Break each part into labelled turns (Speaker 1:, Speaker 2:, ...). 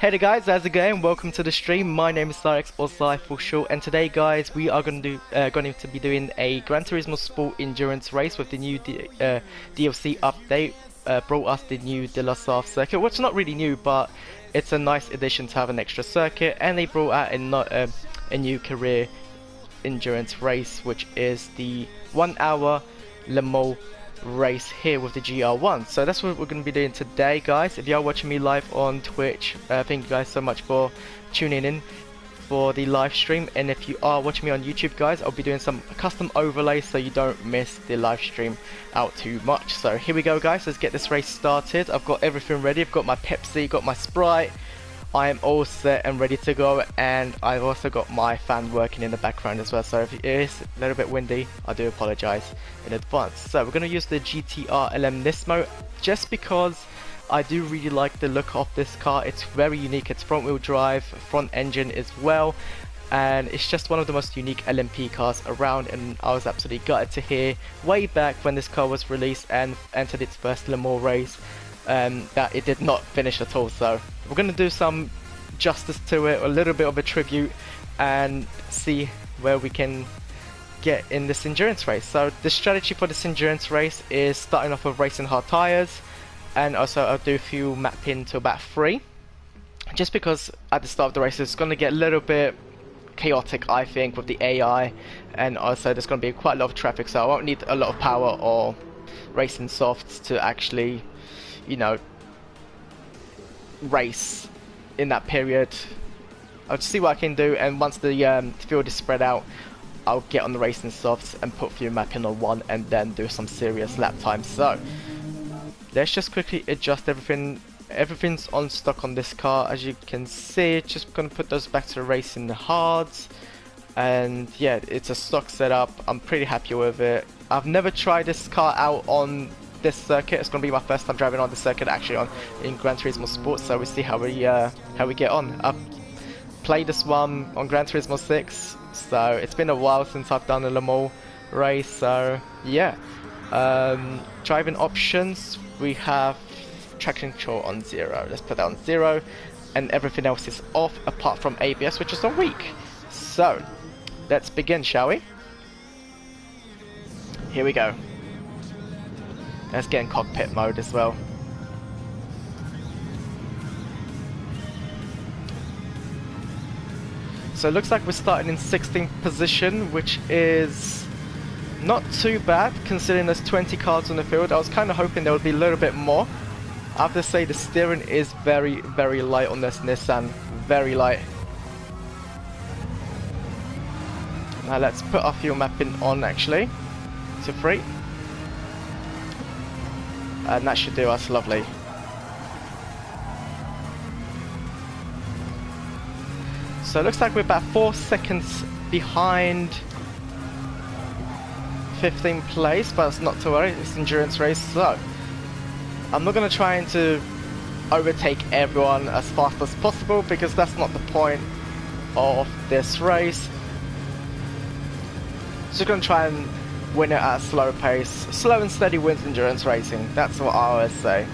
Speaker 1: Hey there guys, how's it going? Welcome to the stream. My name is Cyrex or Cy for short, and today guys we are going to be doing a Gran Turismo Sport endurance race with the new DLC update. Brought us the new De La Salle circuit, which is not really new, but it's a nice addition to have an extra circuit. And they brought out a new career endurance race, which is the 1 hour Le Mans race here with the GR1. So that's what we're going to be doing today, guys. If you are watching me live on Twitch, thank you guys so much for tuning in for the live stream. And if you are watching me on YouTube, guys, I'll be doing some custom overlays so you don't miss the live stream out too much. So here we go, guys. Let's get this race started. I've got everything ready. I've got my Pepsi, got my Sprite. I am all set and ready to go, and I've also got my fan working in the background as well, so if it is a little bit windy, I do apologise in advance. So we're going to use the GTR LM Nismo just because I do really like the look of this car. It's very unique. It's front wheel drive, front engine as well, and it's just one of the most unique LMP cars around, and I was absolutely gutted to hear way back when this car was released and entered its first Le Mans race that it did not finish at all. So we're going to do some justice to it, a little bit of a tribute, and see where we can get in this endurance race. So the strategy for this endurance race is starting off with racing hard tyres, and also I'll do a few mapping to about 3, just because at the start of the race it's going to get a little bit chaotic, I think, with the AI, and also there's going to be quite a lot of traffic, so I won't need a lot of power or racing softs to actually, you know, race in that period. I'll just see what I can do, and once the field is spread out, I'll get on the racing softs and put few mapping on 1 and then do some serious lap times. So let's just quickly adjust everything. Everything's on stock on this car, as you can see. Just gonna put those back to the racing hards, and yeah, it's a stock setup. I'm pretty happy with it. I've never tried this car out on this circuit. It's going to be my first time driving on the circuit actually in Gran Turismo Sport, so we'll see how we get on. I've played this one on Gran Turismo 6, so it's been a while since I've done a Le Mans race. So yeah, driving options, we have traction control on 0. Let's put that on 0, and everything else is off apart from ABS, which is on weak. So let's begin, shall we? Here we go. Let's get in cockpit mode as well. So it looks like we're starting in 16th position, which is not too bad considering there's 20 cars on the field. I was kind of hoping there would be a little bit more. I have to say the steering is very, very light on this Nissan. Very light. Now let's put our fuel mapping on actually to 3. And that should do us lovely. So it looks like we're about 4 seconds behind 15th place, but it's not to worry, it's an endurance race. So I'm not going to try to overtake everyone as fast as possible, because that's not the point of this race. Just going to try and win it at a slow pace. Slow and steady wins endurance racing. That's what I always say.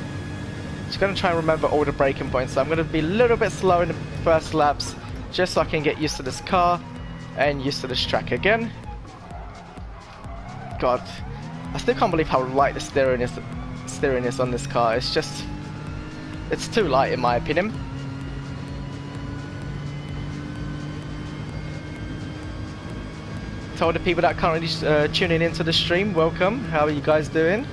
Speaker 1: Just going to try and remember all the braking points. So I'm going to be a little bit slow in the first laps, just so I can get used to this car and used to this track again. God, I still can't believe how light the steering is on this car. It's just, it's too light in my opinion. To all the people that are currently tuning into the stream, welcome. How are you guys doing?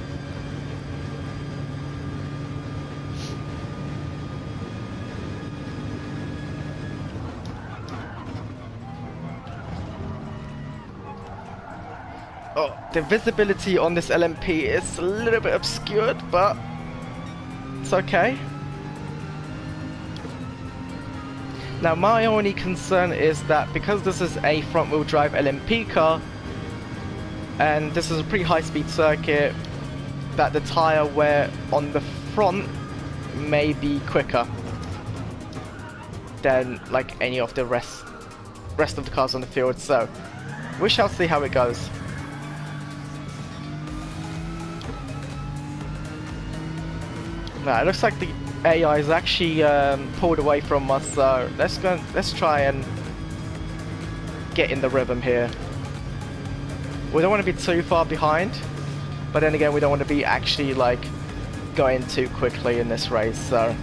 Speaker 1: Oh, the visibility on this LMP is a little bit obscured, but it's okay. Now my only concern is that because this is a front wheel drive LMP car, and this is a pretty high speed circuit, that the tyre wear on the front may be quicker than like any of the rest of the cars on the field. So we shall see how it goes. Now it looks like the AI is actually pulled away from us, so let's try and get in the rhythm here. We don't want to be too far behind, but then again we don't want to be actually like going too quickly in this race, so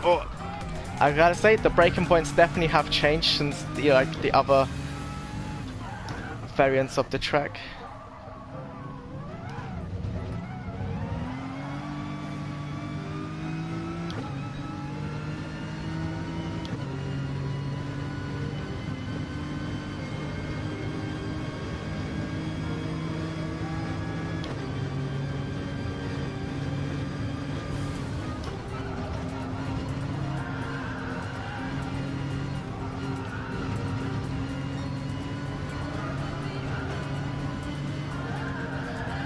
Speaker 1: oh, I gotta say the braking points definitely have changed since the other variants of the track.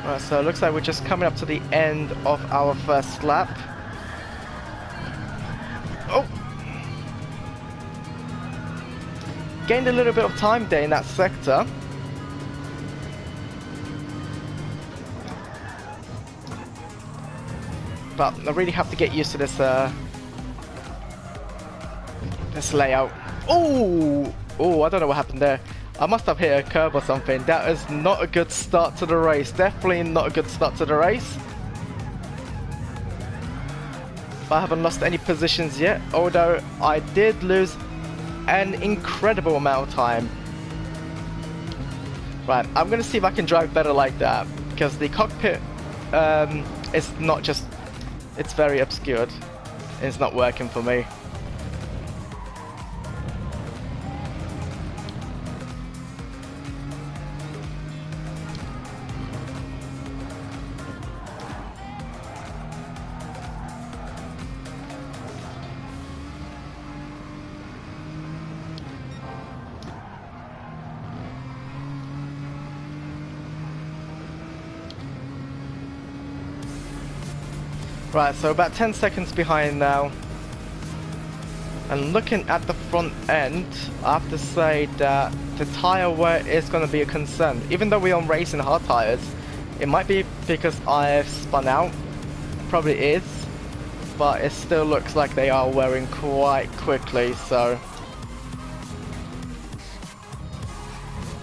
Speaker 1: Right, so it looks like we're just coming up to the end of our first lap. Oh! Gained a little bit of time there in that sector. But I really have to get used to this this layout. Oh! Oh, I don't know what happened there. I must have hit a curb or something. That is not a good start to the race. Definitely not a good start to the race. But I haven't lost any positions yet, although I did lose an incredible amount of time. Right, I'm gonna see if I can drive better like that, because the cockpit is not just, it's very obscured. It's not working for me. Right, so about 10 seconds behind now. And looking at the front end, I have to say that the tyre wear is going to be a concern. Even though we're on racing hard tyres, it might be because I've spun out. Probably is. But it still looks like they are wearing quite quickly, so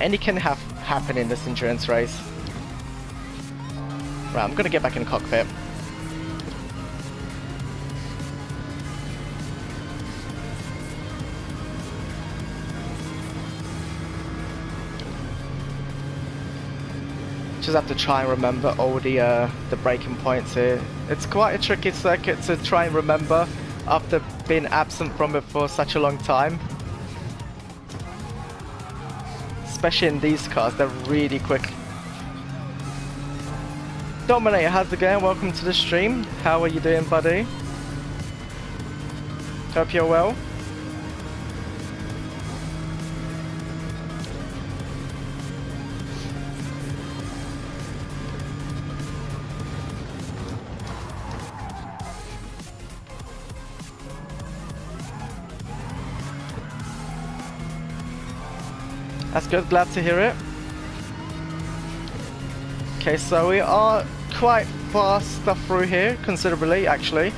Speaker 1: any can happen in this endurance race. Right, I'm going to get back in the cockpit. Just have to try and remember all the braking points here. It's quite a tricky circuit to try and remember after being absent from it for such a long time. Especially in these cars, they're really quick. Dominator, how's it going? Welcome to the stream. How are you doing, buddy? Hope you're well. That's good, glad to hear it. Okay, so we are quite fast through here, considerably actually.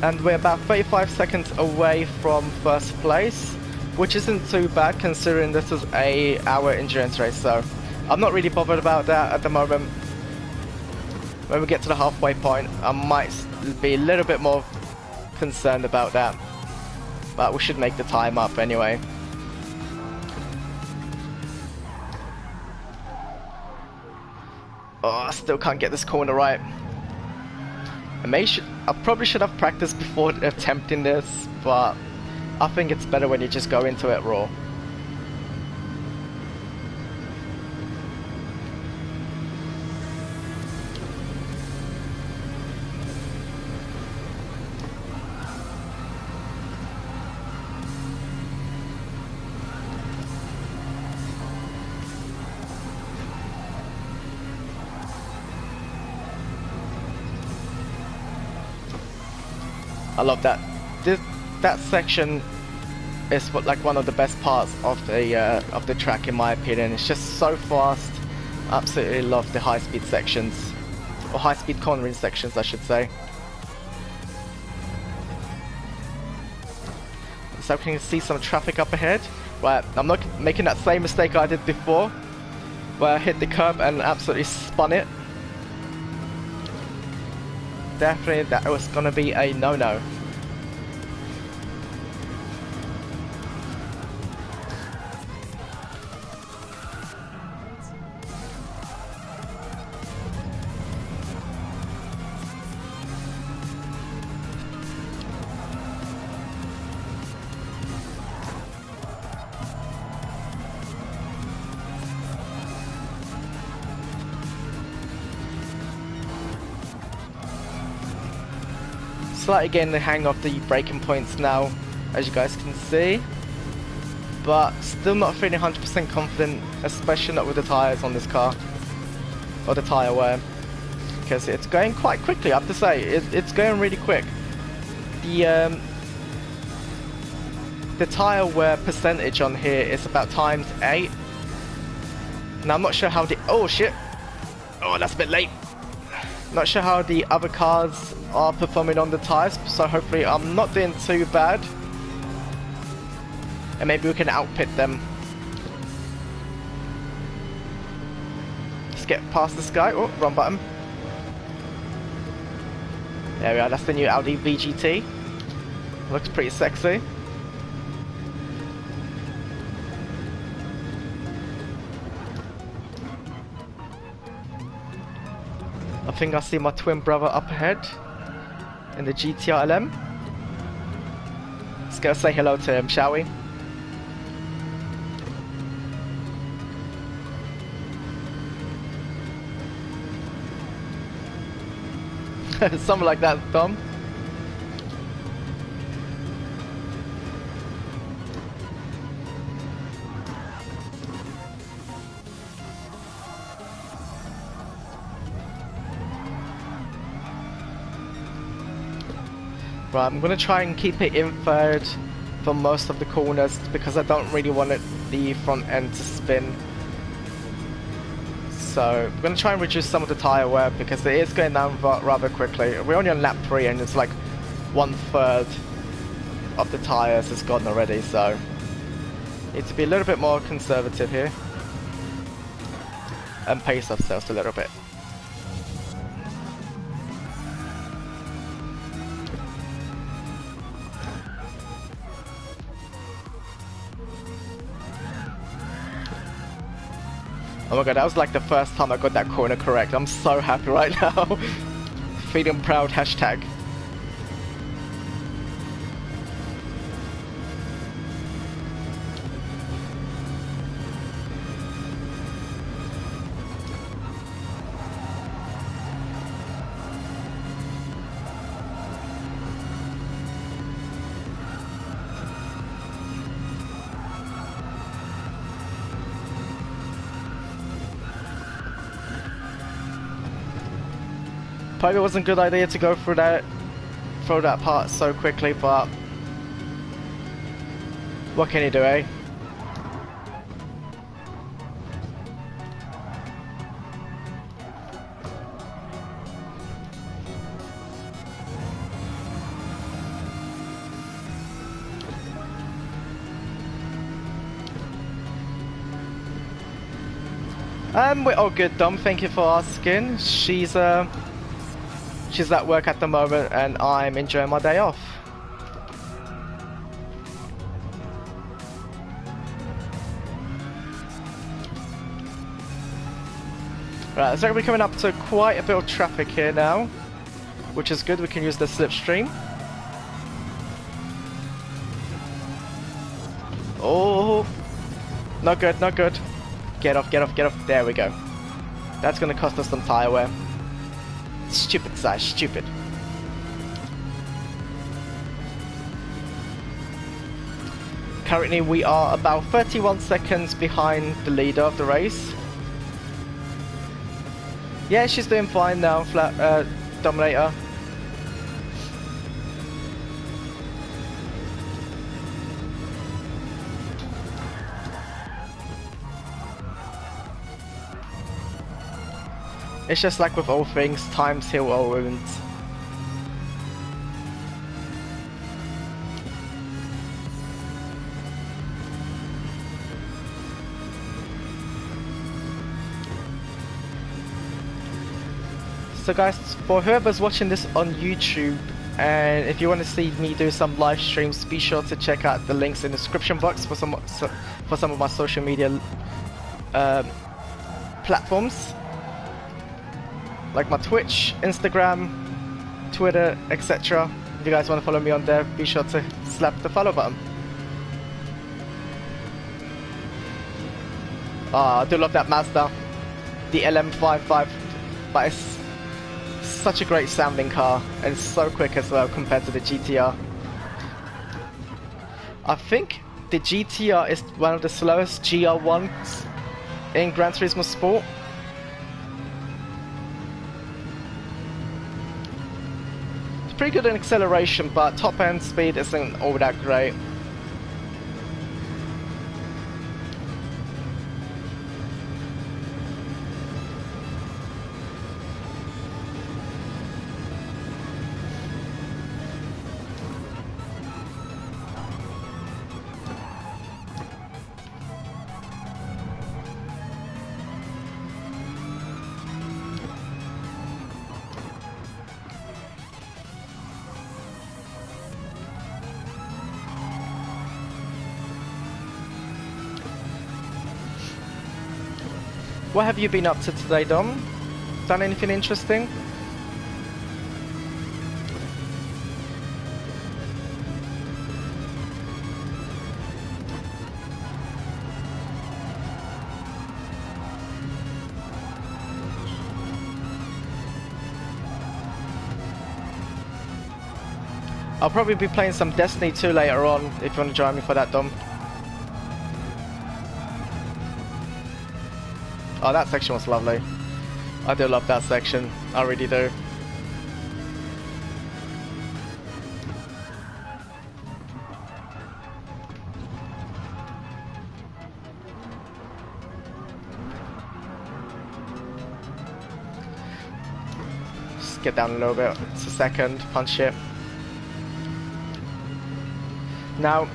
Speaker 1: And we're about 35 seconds away from first place, which isn't too bad considering this is our endurance race, so I'm not really bothered about that at the moment. When we get to the halfway point, I might be a little bit more concerned about that. But we should make the time up anyway. Oh, I still can't get this corner right. I probably should have practiced before attempting this, but I think it's better when you just go into it raw. I love that. That section is like one of the best parts of the track in my opinion. It's just so fast. Absolutely love the high-speed sections, or high-speed cornering sections, I should say. So we can see some traffic up ahead. Right, I'm not making that same mistake I did before, where I hit the curb and absolutely spun it. Definitely, that was gonna be a no-no. Slightly getting the hang of the braking points now, as you guys can see, but still not feeling 100% confident, especially not with the tyres on this car, or the tyre wear, because it's going quite quickly. I have to say, it's going really quick. The tyre wear percentage on here is about ×8. Now I'm not sure how the that's a bit late. Not sure how the other cars are performing on the tyres, so hopefully I'm not doing too bad. And maybe we can outpit them. Let's get past this guy. Oh, wrong button. There we are, that's the new Audi VGT. Looks pretty sexy. I think I see my twin brother up ahead in the GTR LM. Let's go say hello to him, shall we? Something like that, Tom. Right, I'm going to try and keep it in third for most of the corners because I don't really want the front end to spin. So I'm going to try and reduce some of the tyre wear because it is going down rather quickly. We're only on lap 3 and it's like 1/3 of the tyres is gone already, so need to be a little bit more conservative here and pace ourselves a little bit. Oh my god, that was like the first time I got that corner correct. I'm so happy right now. Feeling proud, hashtag. Probably wasn't a good idea to go through that part so quickly, but what can you do, eh? We're all good, Dom. Thank you for asking. She's at work at the moment and I'm enjoying my day off. Right, so we're coming up to quite a bit of traffic here now, which is good. We can use the slipstream. Oh, not good, not good. Get off, get off, get off. There we go. That's gonna cost us some tyre wear. Stupid size, stupid. Currently we are about 31 seconds behind the leader of the race. Yeah, she's doing fine now, Dominator. It's just like with all things, times heal all wounds. So guys, for whoever's watching this on YouTube, and if you want to see me do some live streams, be sure to check out the links in the description box for some of my social media platforms, like my Twitch, Instagram, Twitter, etc. If you guys want to follow me on there, be sure to slap the follow button. I do love that Mazda, the LM55, but it's such a great sounding car and so quick as well compared to the GTR. I think the GTR is one of the slowest GR1s in Gran Turismo Sport. It's pretty good in acceleration, but top end speed isn't all that great. What have you been up to today, Dom? Done anything interesting? I'll probably be playing some Destiny 2 later on if you want to join me for that, Dom. Oh, that section was lovely. I do love that section. I really do. Just get down a little bit. It's a second. Punch it. Now,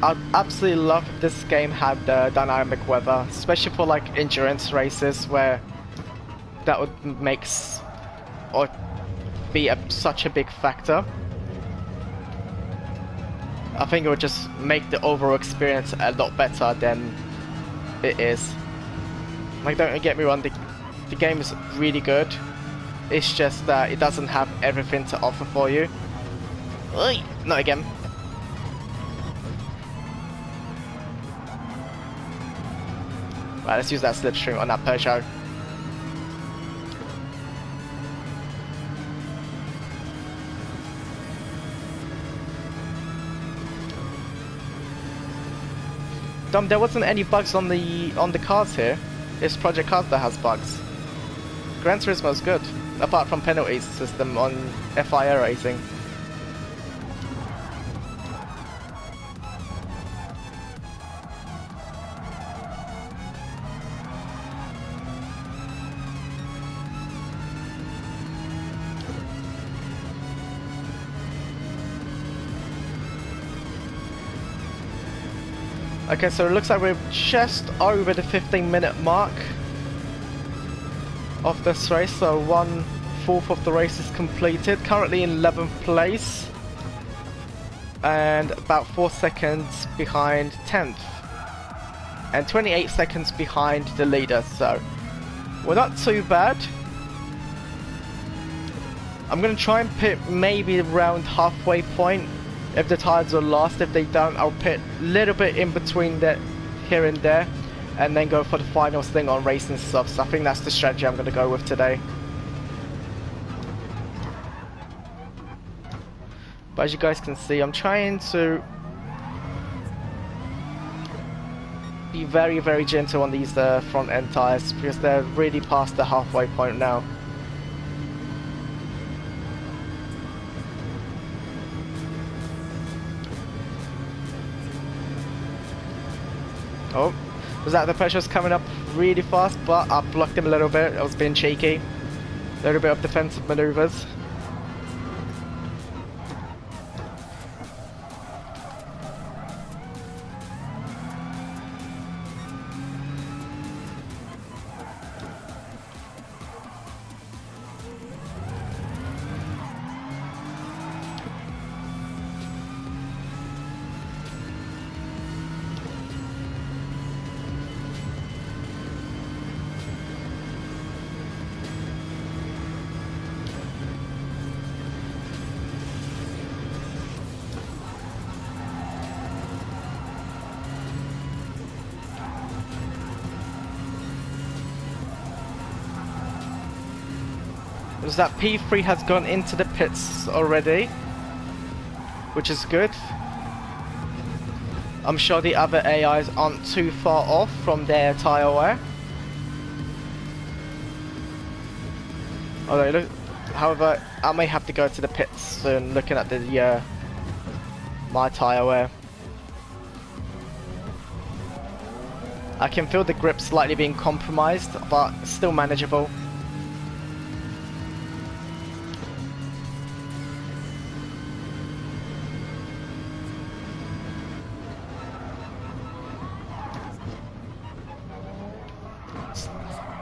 Speaker 1: I absolutely love if this game had the dynamic weather, especially for like endurance races where that would make or be such a big factor. I think it would just make the overall experience a lot better than it is. Like, don't get me wrong, the game is really good. It's just that it doesn't have everything to offer for you. Oi, not again. Right, let's use that slipstream on that Peugeot. Dom, there wasn't any bugs on the cars here. It's Project Cars that has bugs. Gran Turismo is good, apart from penalties system on FIA racing. Okay, so it looks like we're just over the 15-minute mark of this race, so 1/4 of the race is completed. Currently in 11th place and about 4 seconds behind 10th and 28 seconds behind the leader, so we're not too bad. I'm gonna try and pit maybe around halfway point. If the tires will last, if they don't, I'll pit a little bit in between that here and there, and then go for the final thing on racing stuff. So I think that's the strategy I'm going to go with today. But as you guys can see, I'm trying to be very, very gentle on these front end tires because they're really past the halfway point now. Oh, Was that the pressure was coming up really fast, but I blocked him a little bit. I was being cheeky. A little bit of defensive maneuvers. Was that P3 has gone into the pits already, which is good. I'm sure the other AIs aren't too far off from their tyre wear. Although, however, I may have to go to the pits soon, looking at the my tyre wear. I can feel the grip slightly being compromised, but still manageable.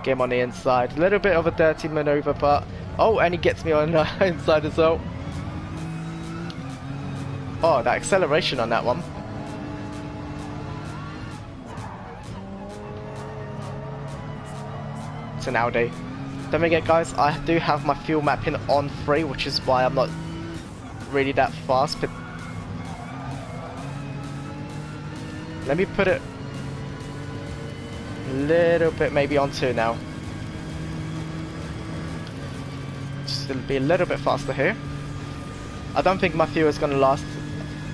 Speaker 1: Get him on the inside. A little bit of a dirty maneuver, but oh, and he gets me on the inside as well. Oh, that acceleration on that one. It's an Audi. Don't forget, guys, I do have my fuel mapping on 3, which is why I'm not really that fast. But let me put it a little bit maybe on 2 now. Just gonna be a little bit faster here. I don't think my fuel is gonna last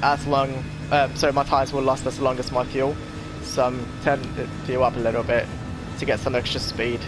Speaker 1: as long. Sorry, my tires will last as long as my fuel. So I'm turning the fuel up a little bit to get some extra speed.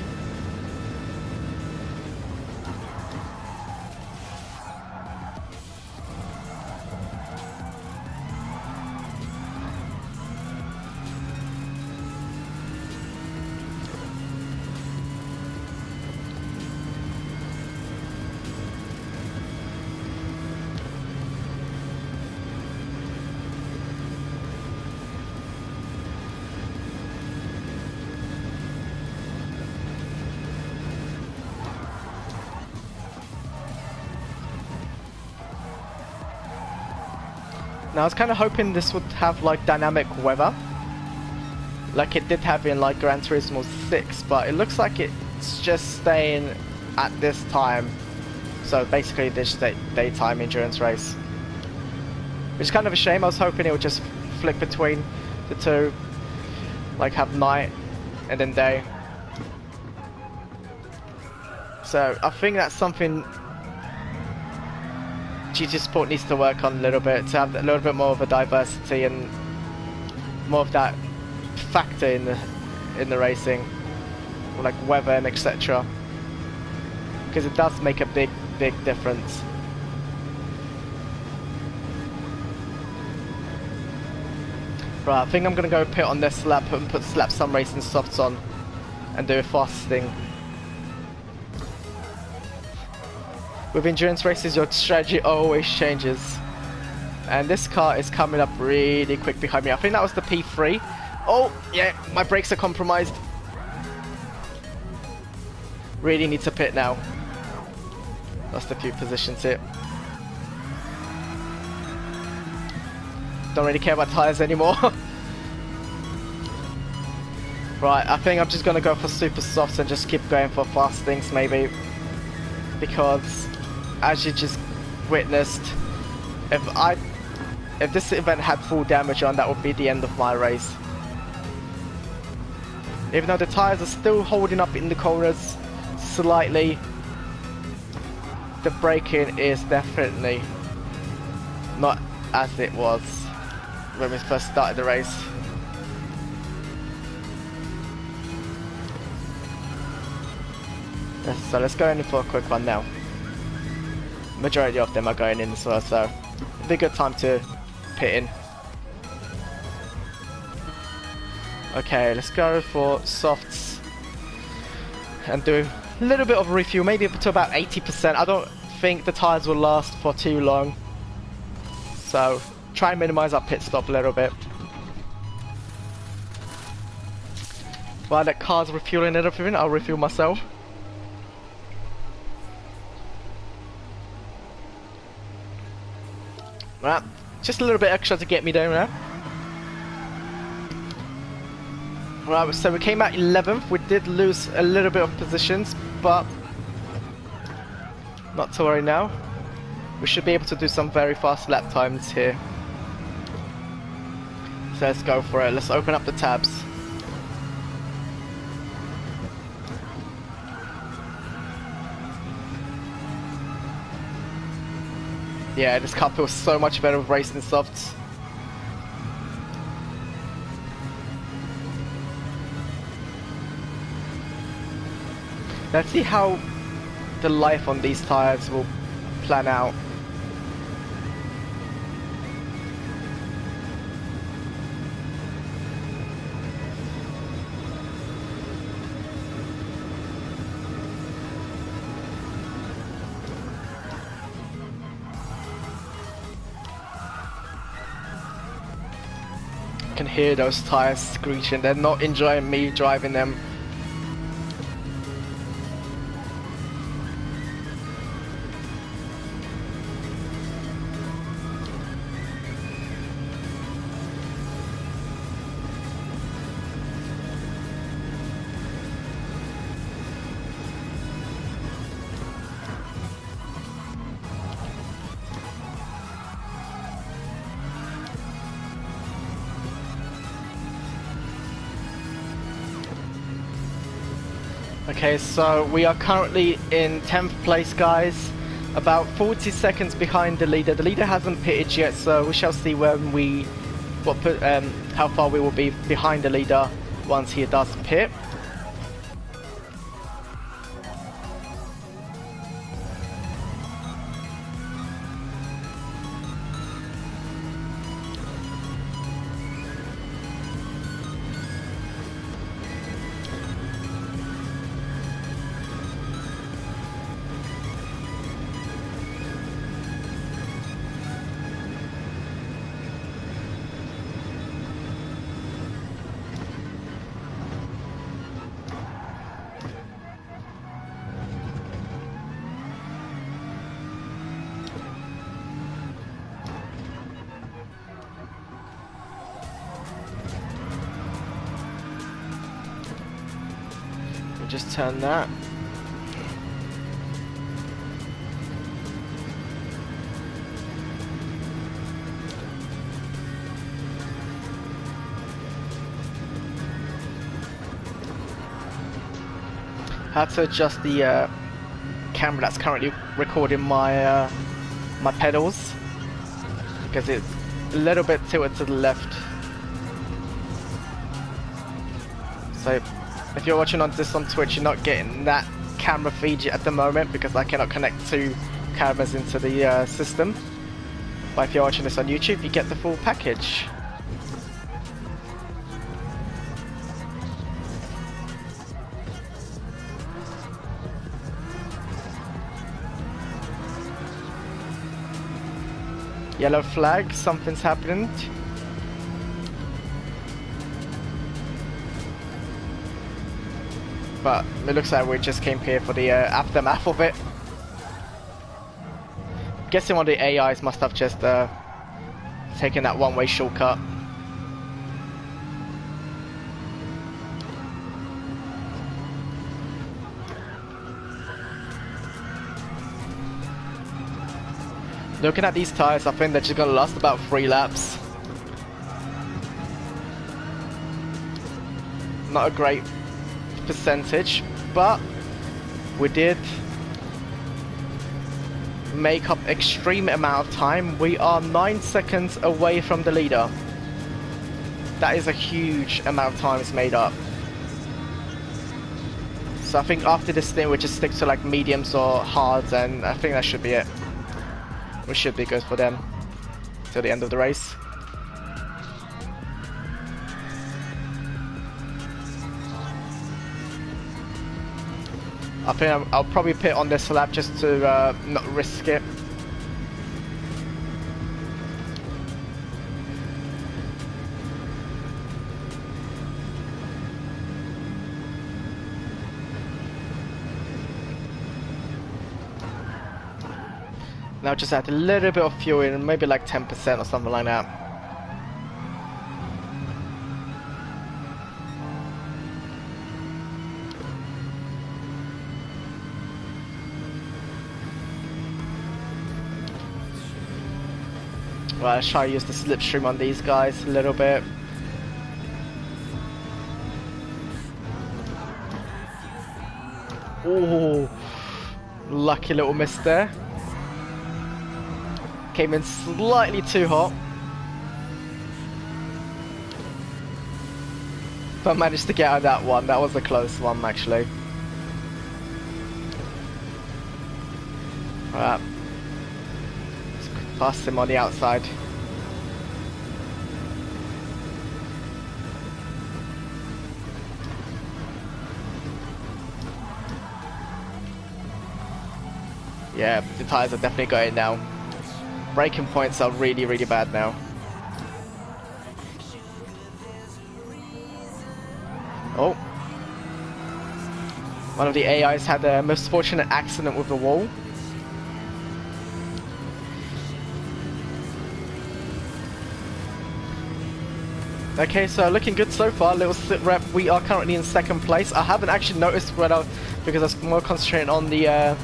Speaker 1: Now I was kind of hoping this would have like dynamic weather, like it did have in like Gran Turismo 6, but it looks like it's just staying at this time. So basically this daytime endurance race, which is kind of a shame. I was hoping it would just flick between the two, like have night and then day. So I think that's something Gtsport needs to work on a little bit, to have a little bit more of a diversity and more of that factor in the racing, like weather and etc. Because it does make a big difference. Right, I think I'm gonna go pit on this lap and slap some racing softs on and do a fasting. With endurance races, your strategy always changes. And this car is coming up really quick behind me. I think that was the P3. Oh, yeah, my brakes are compromised. Really need to pit now. Lost a few positions here. Don't really care about tyres anymore. Right, I think I'm just going to go for super softs and just keep going for fast things maybe. Because as you just witnessed, if this event had full damage on, that would be the end of my race. Even though the tires are still holding up in the corners slightly, the braking is definitely not as it was when we first started the race. So let's go in for a quick one now. Majority of them are going in as well, so it'll be a good time to pit in. Okay, let's go for softs and do a little bit of refuel, maybe up to about 80%. I don't think the tyres will last for too long, so try and minimize our pit stop a little bit. While that car's refueling and everything, I'll refuel myself. Right, just a little bit extra to get me down there. Right, so we came out 11th. We did lose a little bit of positions, but not to worry now. We should be able to do some very fast lap times here. So let's go for it. Let's open up the tabs. Yeah, this car feels so much better with racing softs. Let's see how the life on these tires will plan out. I can hear those tires screeching. They're not enjoying me driving them. Okay, so we are currently in 10th place, guys. About 40 seconds behind the leader. The leader hasn't pitted yet, so we shall see when how far we will be behind the leader once he does pit. Just turn that. Had to adjust the camera that's currently recording my my pedals because it's a little bit tilted to the left. So if you're watching this on Twitch, you're not getting that camera feed at the moment because I cannot connect two cameras into the system. But if you're watching this on YouTube, you get the full package. Yellow flag, something's happened. But it looks like we just came here for the aftermath of it. I'm guessing one of the AIs must have just taken that one-way shortcut. Looking at these tires, I think they're just gonna last about 3 laps. Not a great percentage, but we did make up extreme amount of time. We are 9 seconds away from the leader. That is a huge amount of time it's made up. So I think after this thing we just stick to like mediums or hards, and I think that should be it. We should be good for them till the end of the race. I think I'll probably pit on this lap just to not risk it. Now just add a little bit of fuel in, maybe like 10% or something like that. Right, let's try to use the slipstream on these guys a little bit. Oh, lucky little miss there. Came in slightly too hot, but managed to get out of that one. That was a close one, actually. Alright, pass him on the outside. Yeah, the tires are definitely going now. Braking points are really, really bad now. Oh. One of the AIs had a misfortunate accident with the wall. Okay, so looking good so far. Little sit rep. We are currently in second place. I haven't actually noticed whether, because I was more concentrating on the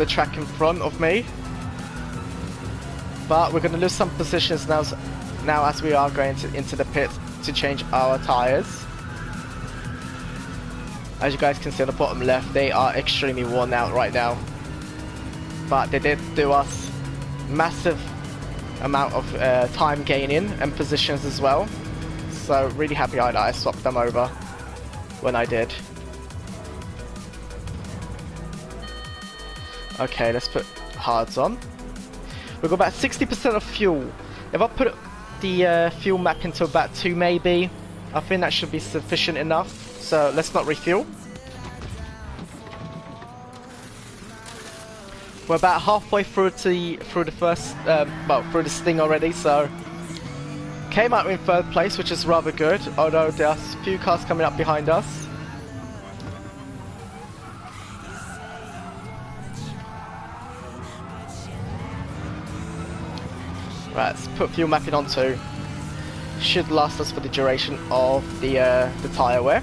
Speaker 1: track in front of me. But we're going to lose some positions now as we are going into the pit to change our tires. As you guys can see on the bottom left, they are extremely worn out right now. But they did do us massive amount of time gaining and positions as well. So really happy that I swapped them over when I did. Okay, let's put hards on. We've got about 60% of fuel. If I put the fuel map into about 2 maybe, I think that should be sufficient enough. So let's not refuel. We're about halfway through the first, through the sting already. So came out in 3rd place, which is rather good. Although there's a few cars coming up behind us. Right, let's put fuel mapping on too. Should last us for the duration of the tyre wear.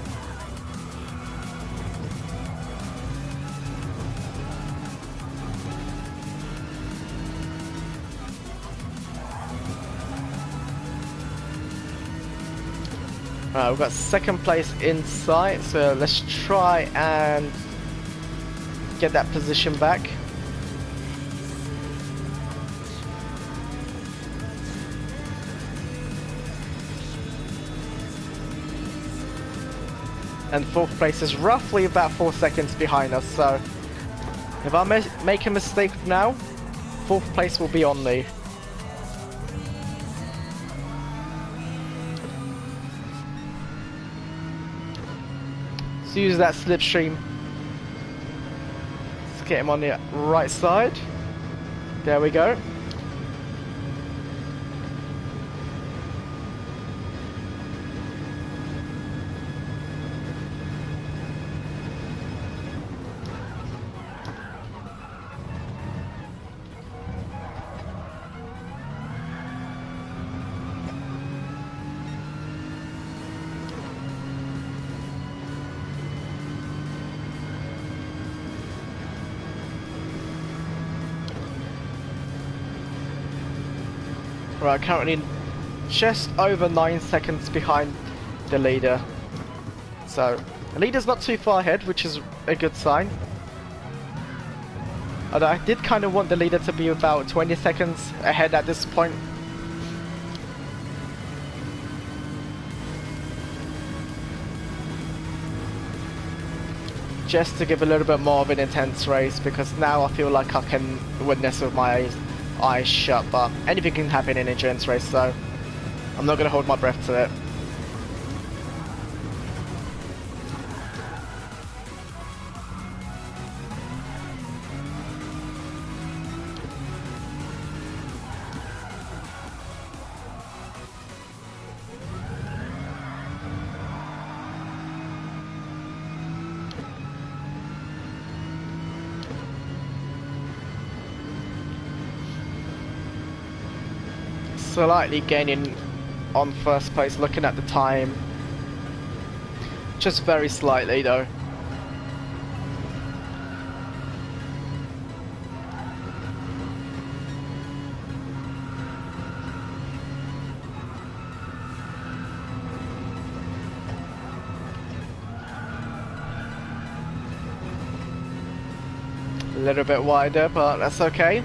Speaker 1: Right, we've got 2nd place in sight, so let's try and get that position back. And 4th place is roughly about 4 seconds behind us, so if I make a mistake now, 4th place will be on me. So use that slipstream. Let's get him on the right side. There we go. Right, currently just over 9 seconds behind the leader. So, the leader's not too far ahead, which is a good sign. Although I did kind of want the leader to be about 20 seconds ahead at this point. Just to give a little bit more of an intense race, because now I feel like I can win this with my eyes shut, but anything can happen in an endurance race, so I'm not going to hold my breath to it. slightly gaining on first place, looking at the time. Just very slightly though. A little bit wider, but that's okay.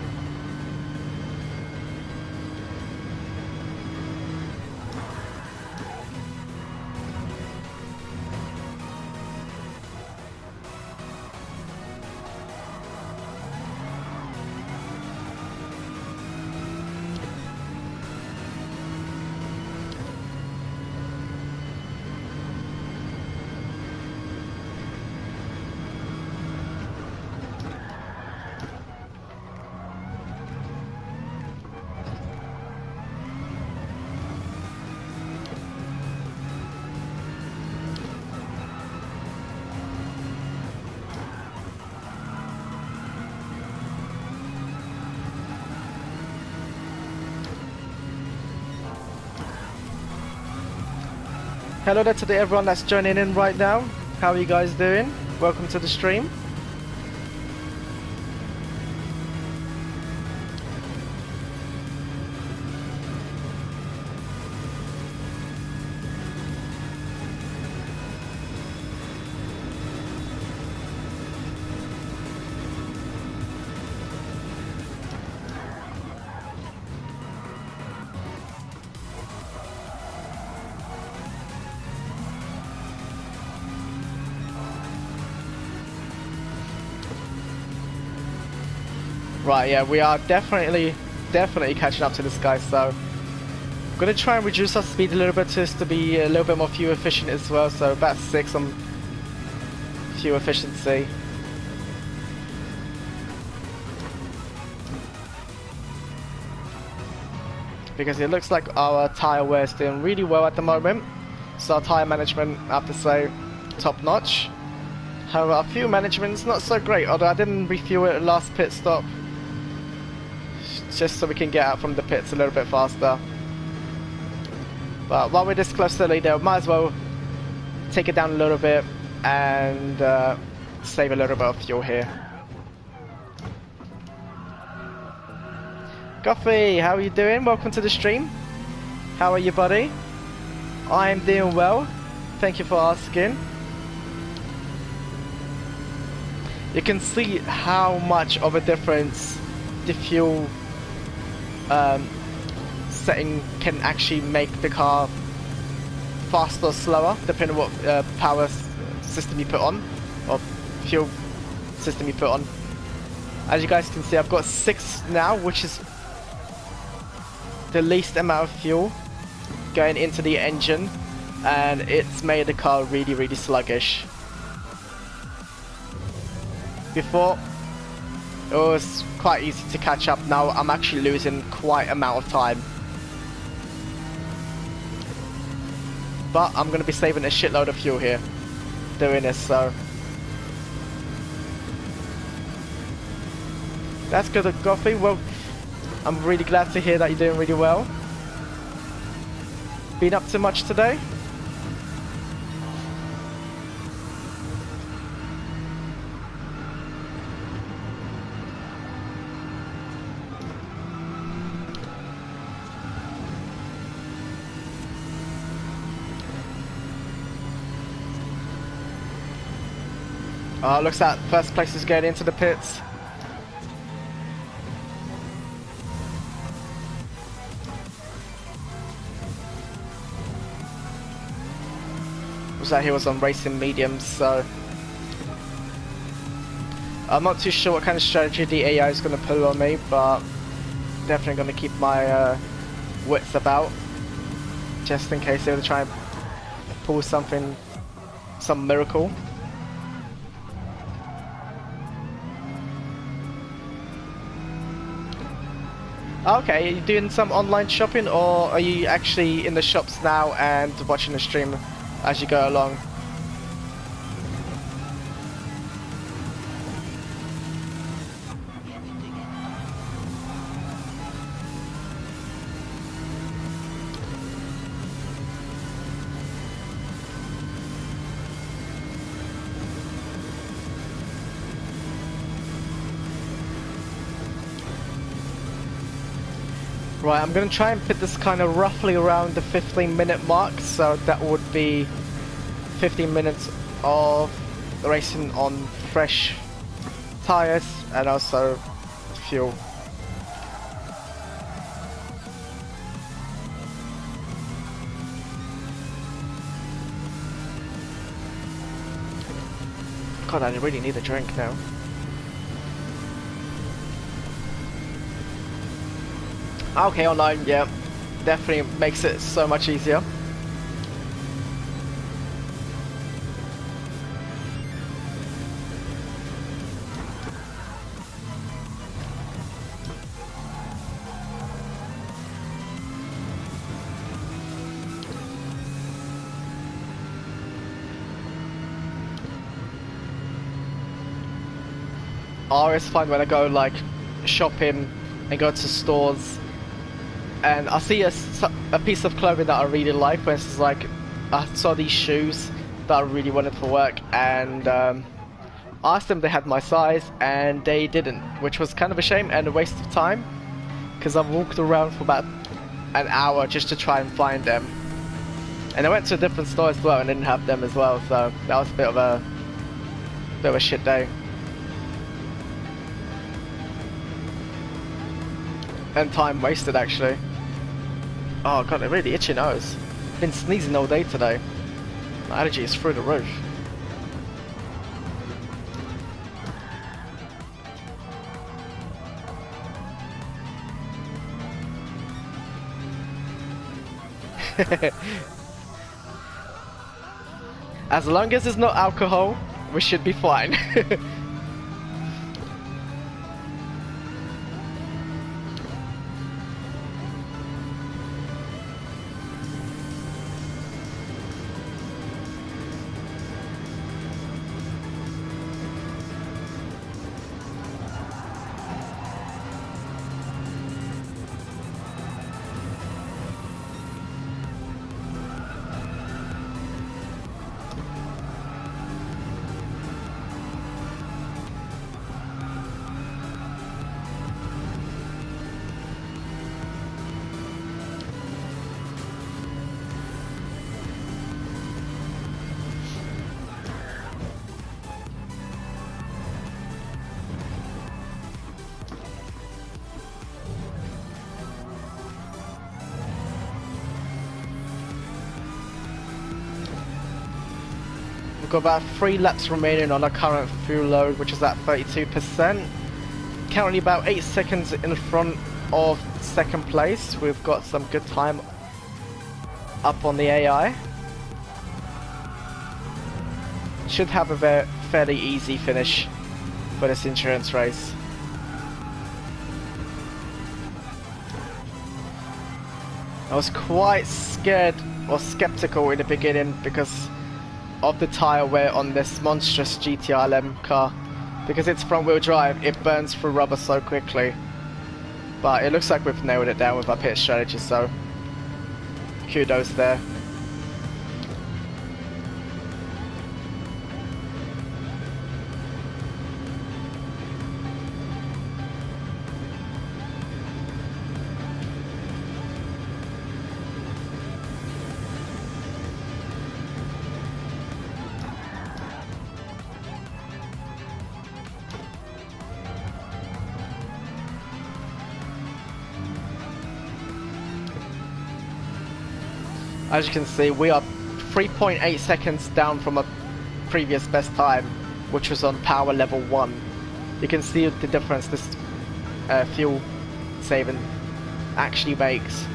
Speaker 1: Hello there to everyone that's joining in right now. How are you guys doing? Welcome to the stream. Right, yeah, we are definitely catching up to this guy, so I'm gonna try and reduce our speed a little bit just to be a little bit more fuel efficient as well, so about 6 on fuel efficiency. Because it looks like our tyre wear is doing really well at the moment, so our tyre management, I have to say, top notch. However, our fuel management is not so great, although I didn't refuel it at last pit stop, just so we can get out from the pits a little bit faster. But while we're this close to the leader, might as well take it down a little bit and save a little bit of fuel here. Goffy, how are you doing? Welcome to the stream. How are you, buddy? I am doing well. Thank you for asking. You can see how much of a difference the fuel setting can actually make the car faster or slower, depending on what power system you put on, or fuel system you put on. As you guys can see, I've got 6 now, which is the least amount of fuel going into the engine, and it's made the car really sluggish. Before, it was quite easy to catch up. Now I'm actually losing quite an amount of time. But I'm going to be saving a shitload of fuel here doing this, so that's good, Goffy. Well, I'm really glad to hear that you're doing really well. Been up to much today? Looks like first place is getting into the pits. Looks like he was on racing mediums, so I'm not too sure what kind of strategy the AI is going to pull on me, but definitely going to keep my wits about, just in case they will try and pull something, some miracle. Okay, are you doing some online shopping, or are you actually in the shops now and watching the stream as you go along? Right, I'm gonna try and put this kind of roughly around the 15-minute mark, so that would be 15 minutes of racing on fresh tires and also fuel. God, I really need a drink now. Okay, online, yeah, definitely makes it so much easier. I always find when I go like shopping and go to stores and I see a piece of clothing that I really like, for instance, like I saw these shoes that I really wanted for work, and asked them if they had my size, and they didn't, which was kind of a shame and a waste of time, because I walked around for about an hour just to try and find them, and I went to a different store as well and didn't have them as well, so that was a bit of a shit day. And time wasted, actually. Oh god, I really itchy nose. Been sneezing all day today. My allergy is through the roof. As long as it's not alcohol, we should be fine. We've got about 3 laps remaining on our current fuel load, which is at 32%. Currently about 8 seconds in front of second place. We've got some good time up on the AI. Should have a fairly easy finish for this endurance race. I was quite scared or skeptical in the beginning because of the tyre wear on this monstrous GTRLM car. Because it's front wheel drive, it burns through rubber so quickly. But it looks like we've nailed it down with our pit strategy, so kudos there. As you can see, we are 3.8 seconds down from a previous best time, which was on power level 1. You can see the difference this fuel saving actually makes.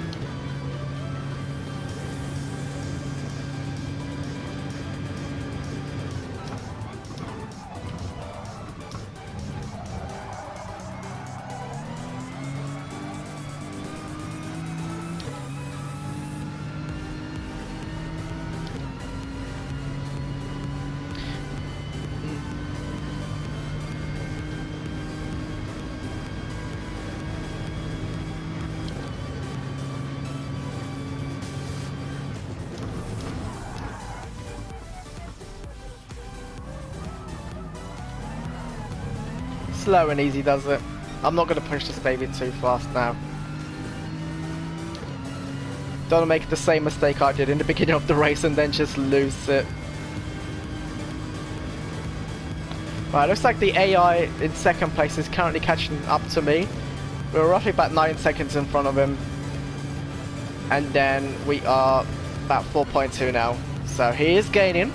Speaker 1: Slow and easy does it. I'm not going to push this baby too fast now. Don't make the same mistake I did in the beginning of the race and then just lose it. Right, looks like the AI in second place is currently catching up to me. We're roughly about 9 seconds in front of him. And then we are about 4.2 now. So he is gaining.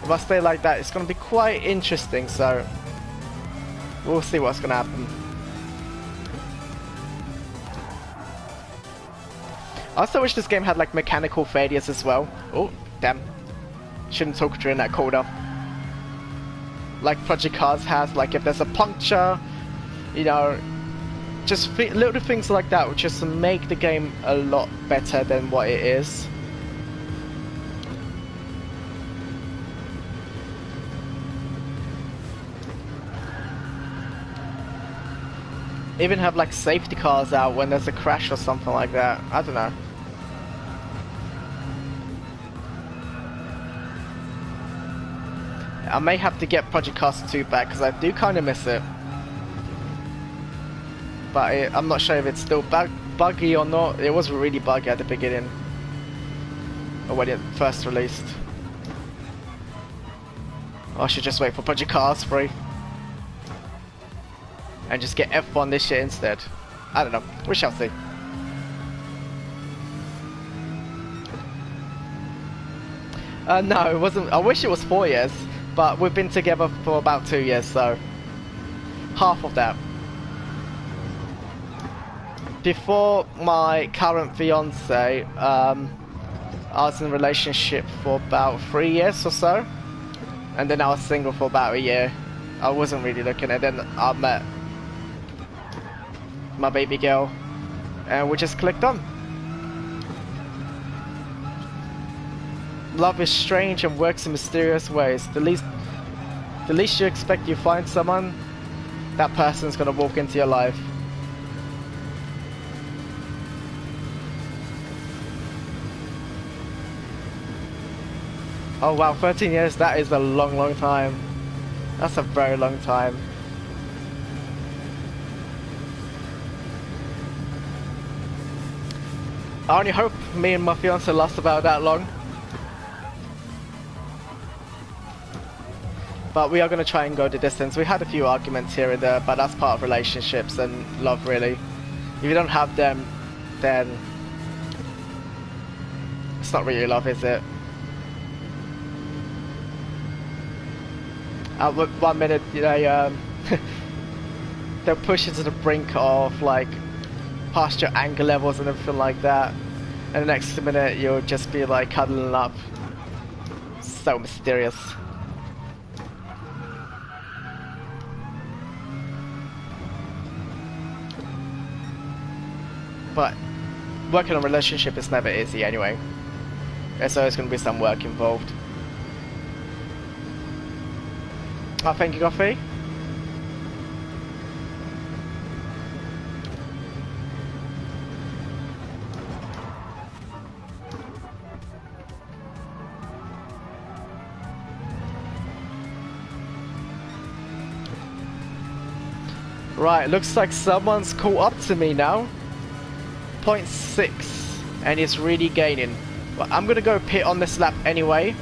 Speaker 1: If I stay like that, it's going to be quite interesting. So we'll see what's going to happen. I also wish this game had like mechanical failures as well. Oh, damn. Shouldn't talk during that corner. Like Project Cars has, like if there's a puncture, you know, just little things like that would just make the game a lot better than what it is. Even have like safety cars out when there's a crash or something like that. I don't know. I may have to get Project Cars 2 back because I do kind of miss it. But I'm not sure if it's still buggy or not. It was really buggy at the beginning. Or when it first released. I should just wait for Project Cars 3. And just get F1 this year instead. I don't know. We shall see. No, it wasn't. I wish it was 4 years. But we've been together for about 2 years, so half of that. Before my current fiance, I was in a relationship for about 3 years or so, and then I was single for about a year. I wasn't really looking, and then I met my baby girl, and we just clicked on. Love is strange and works in mysterious ways. The least you expect, you find someone, that person's gonna walk into your life. Oh wow, 13 years, that is a long time. That's a very long time. I only hope me and my fiance last about that long. But we are going to try and go the distance. We had a few arguments here and there, but that's part of relationships and love, really. If you don't have them, then it's not really love, is it? At 1 minute, you know, they'll push you to the brink of like past your anger levels and everything like that, and the next minute you'll just be like cuddling up. So mysterious. But working on a relationship is never easy anyway. There's always going to be some work involved. Oh, thank you, Coffee. Right, looks like someone's caught up to me now. 0.6, and it's really gaining. Well, I'm gonna go pit on this lap anyway.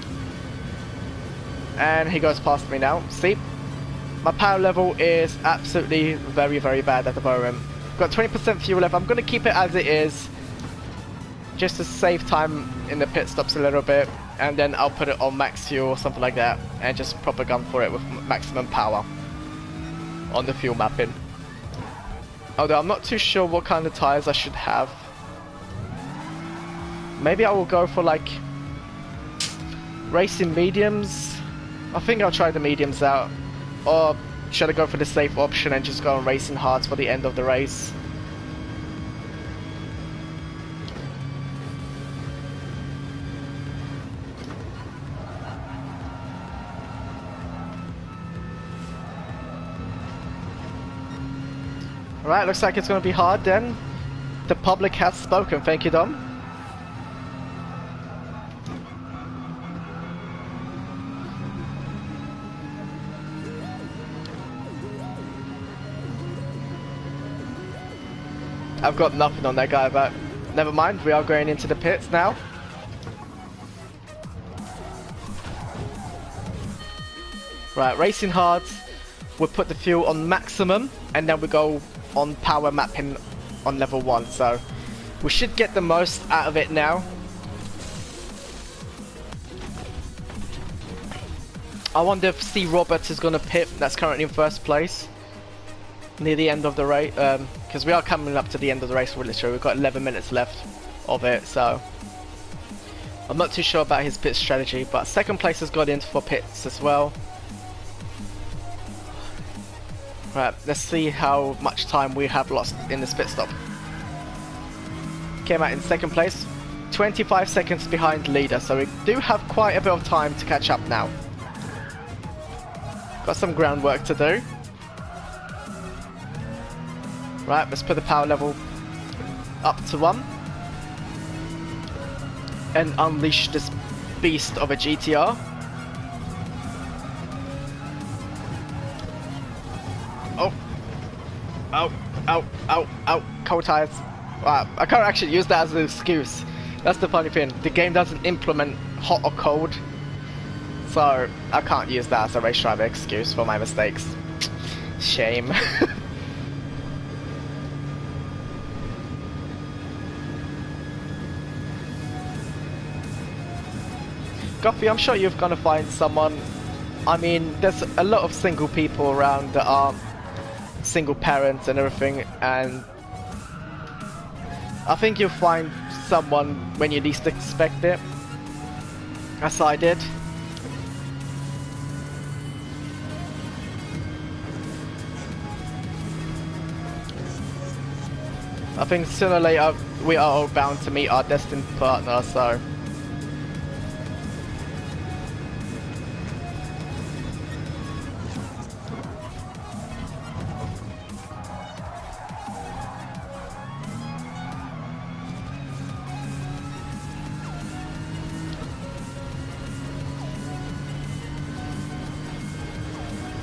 Speaker 1: And he goes past me now. See? My power level is absolutely very bad at the moment. Got 20% fuel left. I'm gonna keep it as it is, just to save time in the pit stops a little bit. And then I'll put it on max fuel or something like that, and just proper gun for it with maximum power on the fuel mapping. Although I'm not too sure what kind of tires I should have. Maybe I will go for like racing mediums. I think I'll try the mediums out. Or should I go for the safe option and just go on racing hards for the end of the race? Alright, looks like it's going to be hard then. The public has spoken, thank you, Dom. I've got nothing on that guy, but never mind, we are going into the pits now. Right, racing hard, we'll put the fuel on maximum, and then we go on power mapping on level 1, so we should get the most out of it now. I wonder if C. Roberts is going to pit, that's currently in first place, near the end of the race, because we are coming up to the end of the race, literally, we've got 11 minutes left of it, so I'm not too sure about his pit strategy, but second place has got in for pits as well. Right, let's see how much time we have lost in this pit stop. Came out in second place, 25 seconds behind leader, so we do have quite a bit of time to catch up now. Got some groundwork to do. Right, let's put the power level up to 1 and unleash this beast of a GTR. Oh, ow, ow, ow, ow, cold tires. Wow, I can't actually use that as an excuse. That's the funny thing. The game doesn't implement hot or cold, so I can't use that as a race driver excuse for my mistakes. Shame. Goffy, I'm sure you're gonna find someone. I mean, there's a lot of single people around that are single parents and everything, and I think you'll find someone when you least expect it, as I did. I think sooner or later we are all bound to meet our destined partner, so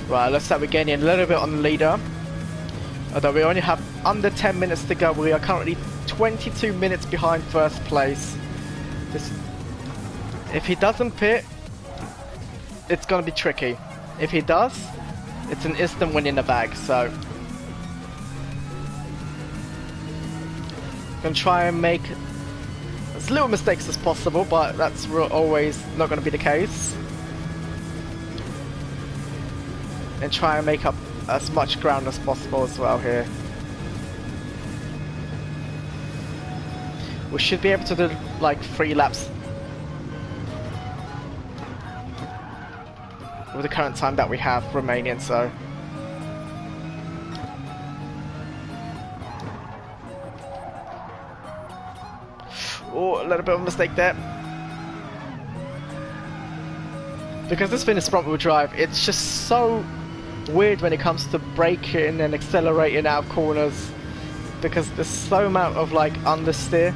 Speaker 1: right, looks like we're gaining a little bit on the leader. Although we only have under 10 minutes to go, we are currently 22 minutes behind first place. If he doesn't pit, it's gonna be tricky. If he does, it's an instant win in the bag, so gonna try and make as little mistakes as possible, but that's always not gonna be the case. And try and make up as much ground as possible as well here. We should be able to do like 3 laps with the current time that we have remaining, so oh, a little bit of a mistake there. Because this thing is front wheel drive, it's just so weird when it comes to braking and accelerating out of corners, because there's so amount of like understeer.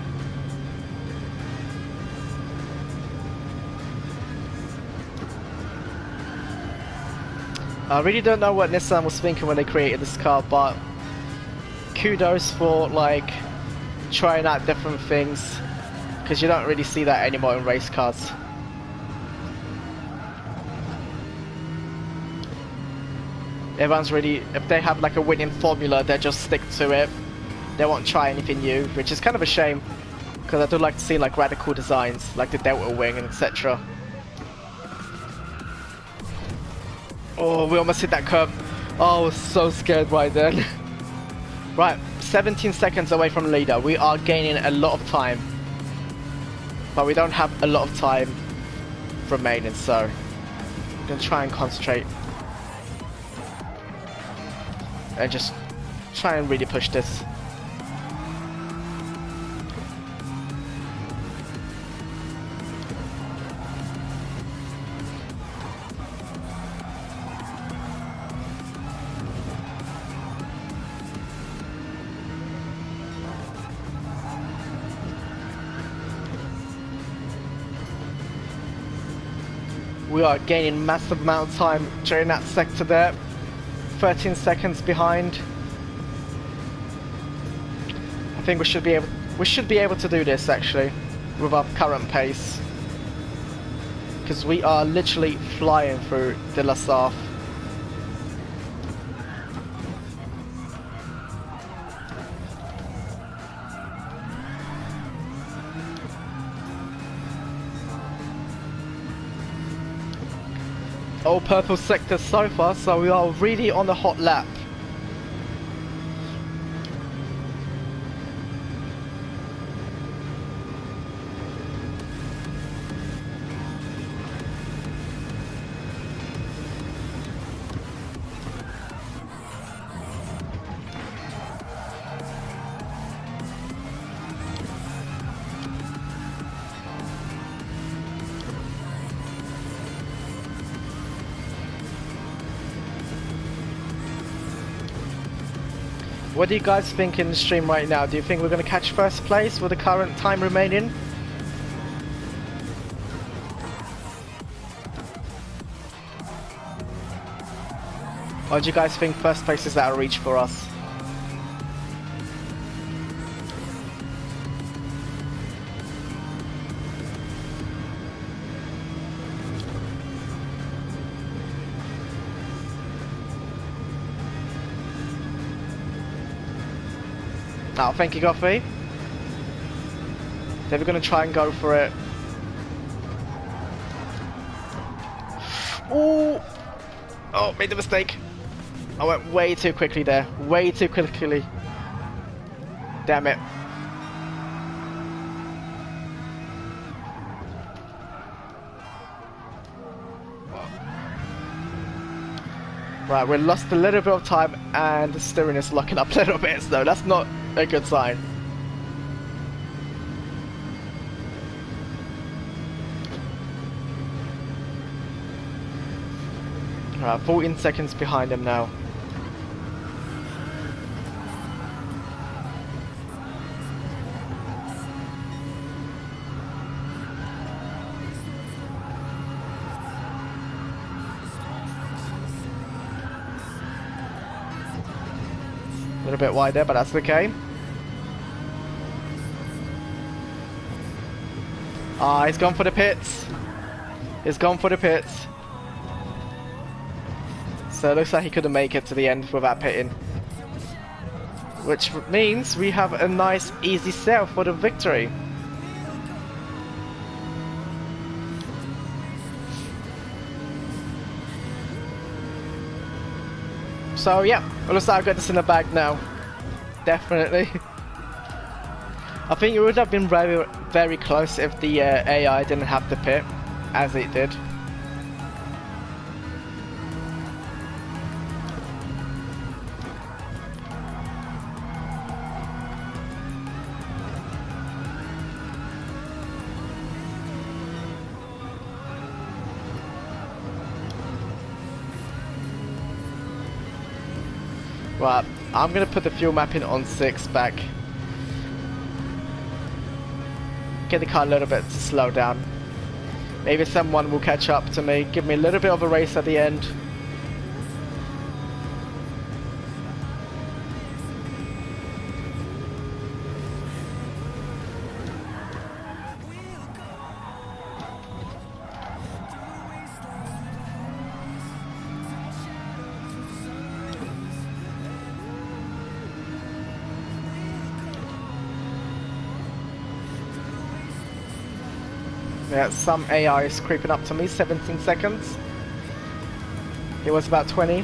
Speaker 1: I really don't know what Nissan was thinking when they created this car, but kudos for like trying out different things, because you don't really see that anymore in race cars. Everyone's really, if they have like a winning formula, they just stick to it. They won't try anything new, which is kind of a shame, because I do like to see like radical designs, like the Delta Wing and etc. Oh, we almost hit that curb. Oh, I was so scared right then. Right, 17 seconds away from leader. We are gaining a lot of time, but we don't have a lot of time remaining, so I'm gonna try and concentrate and just try and really push this. We are gaining massive amount of time during that sector there. 13 seconds behind. I think we should be able We should be able to do this actually with our current pace, because we are literally flying through the La Sarthe. All purple sector so far, so we are really on the hot lap. What do you guys think in the stream right now? Do you think we're going to catch first place with the current time remaining? Or do you guys think first place is out of reach for us? Oh, thank you, Goffy. Then we're going to try and go for it. Ooh! Oh, made the mistake. I went way too quickly there. Way too quickly. Damn it. Right, we lost a little bit of time and the steering is locking up a little bit, so that's not a good sign. Right, 14 seconds behind him now. A little bit wide there, but that's okay. Ah, he's gone for the pits. He's gone for the pits. So it looks like he couldn't make it to the end without pitting. Which means we have a nice easy sail for the victory. So yeah, it looks like I've got this in the bag now. Definitely. I think it would have been very, very close if the AI didn't have the pit, as it did. Right, I'm gonna put the fuel mapping on 6 back. Get the car a little bit to slow down. Maybe someone will catch up to me, give me a little bit of a race at the end. Yeah, some AI is creeping up to me, 17 seconds. It was about 20.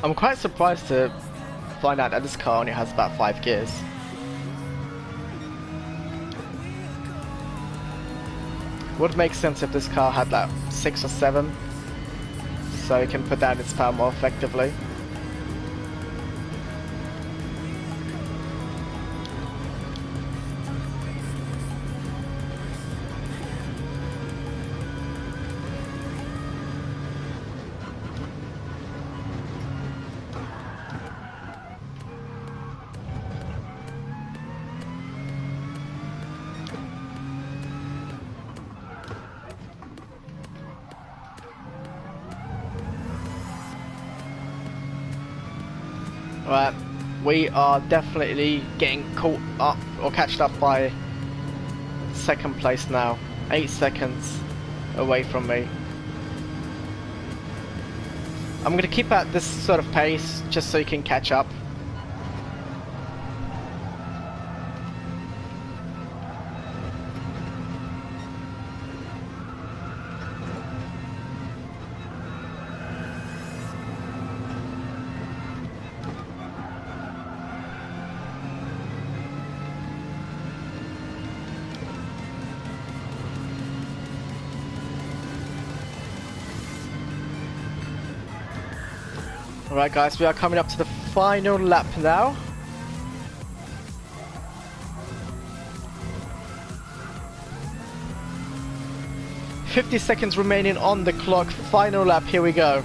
Speaker 1: I'm quite surprised to find out that this car only has about 5 gears. Would make sense if this car had like 6 or 7. so it can put down its power more effectively. Right, we are definitely getting caught up or catched up by second place now. 8 seconds away from me. I'm going to keep at this sort of pace just so you can catch up. Alright guys, we are coming up to the final lap now. "50 seconds remaining on the clock, final lap, here we go.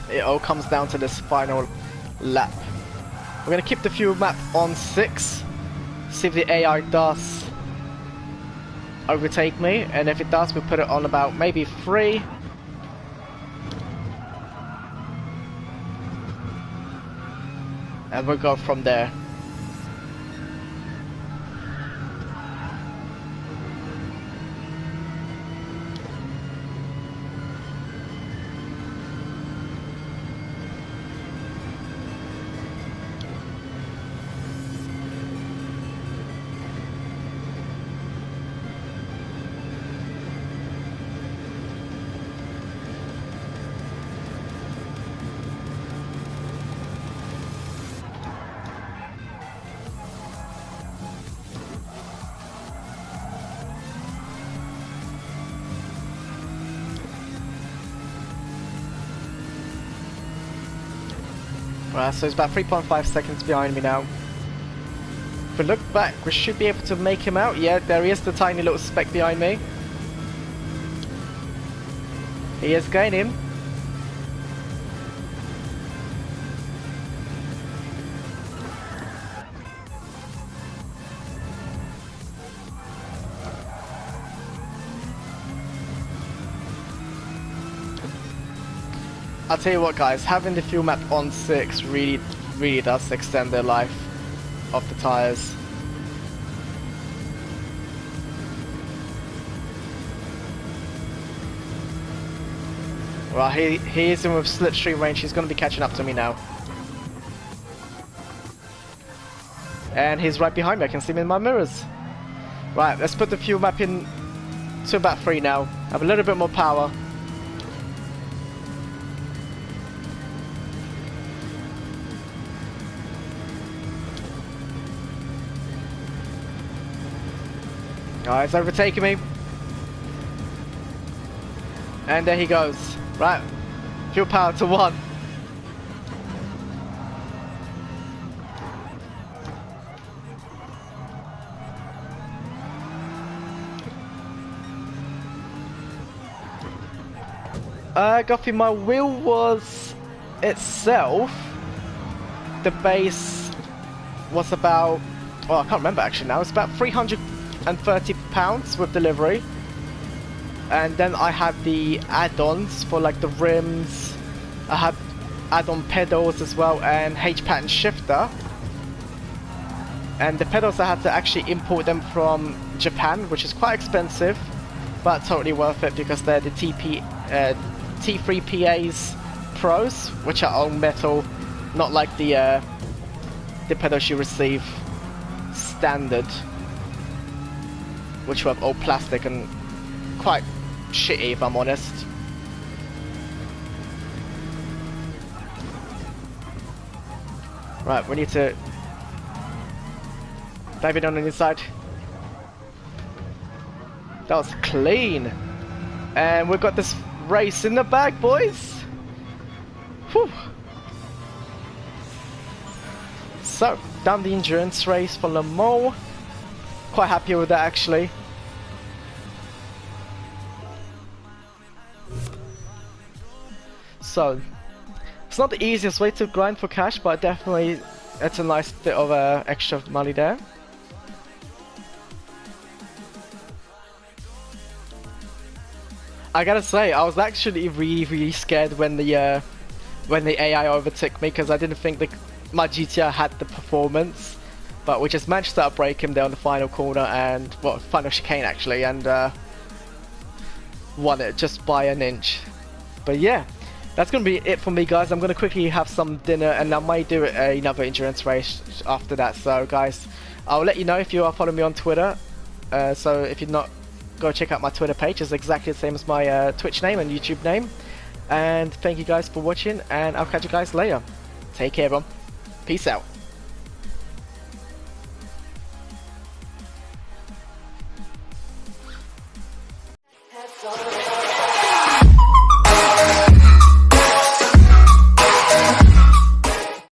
Speaker 1: It all comes down to this final lap. We're going to keep the fuel map on 6. See if the AI does overtake me, and if it does, we'll put it on about maybe 3. And we'll go from there. Right, so it's about 3.5 seconds behind me now. If we look back, we should be able to make him out. Yeah, there he is, the tiny little speck behind me. He is gaining. I'll tell you what guys, having the fuel map on 6 really does extend the life of the tyres. Right, he is in with slipstream range, he's going to be catching up to me now. And he's right behind me, I can see him in my mirrors. Right, let's put the fuel map in to about 3 now, have a little bit more power. Alright, he's overtaking me. And there he goes. Right, fuel power to 1. Goffy, my wheel was itself, the base was about, well, I can't remember actually now, it's about £330 with delivery. And then I had the add-ons for like the rims, I had add-on pedals as well, and H-pattern shifter. And the pedals I had to actually import them from Japan, which is quite expensive, but totally worth it because they're the T3PA's Pros, which are all metal, not like the pedals you receive standard, which were all plastic and quite shitty if I'm honest. Right, we need to Diving on the inside. That was clean. And we've got this race in the bag, boys. Whew. So, done the endurance race for Le Mans. Quite happy with that, actually. So, it's not the easiest way to grind for cash, but definitely it's a nice bit of extra money there. I gotta say, I was actually really scared when the AI overtook me, because I didn't think my GTR had the performance. But we just managed to outbrake him there on the final corner and, well, final chicane actually, and won it just by an inch. But yeah, that's gonna be it for me, guys. I'm gonna quickly have some dinner and I might do another endurance race after that. So guys, I'll let you know if you are following me on Twitter. So if you're not, go check out my Twitter page. It's exactly the same as my Twitch name and YouTube name. And thank you guys for watching, and I'll catch you guys later. Take care, everyone. Peace out.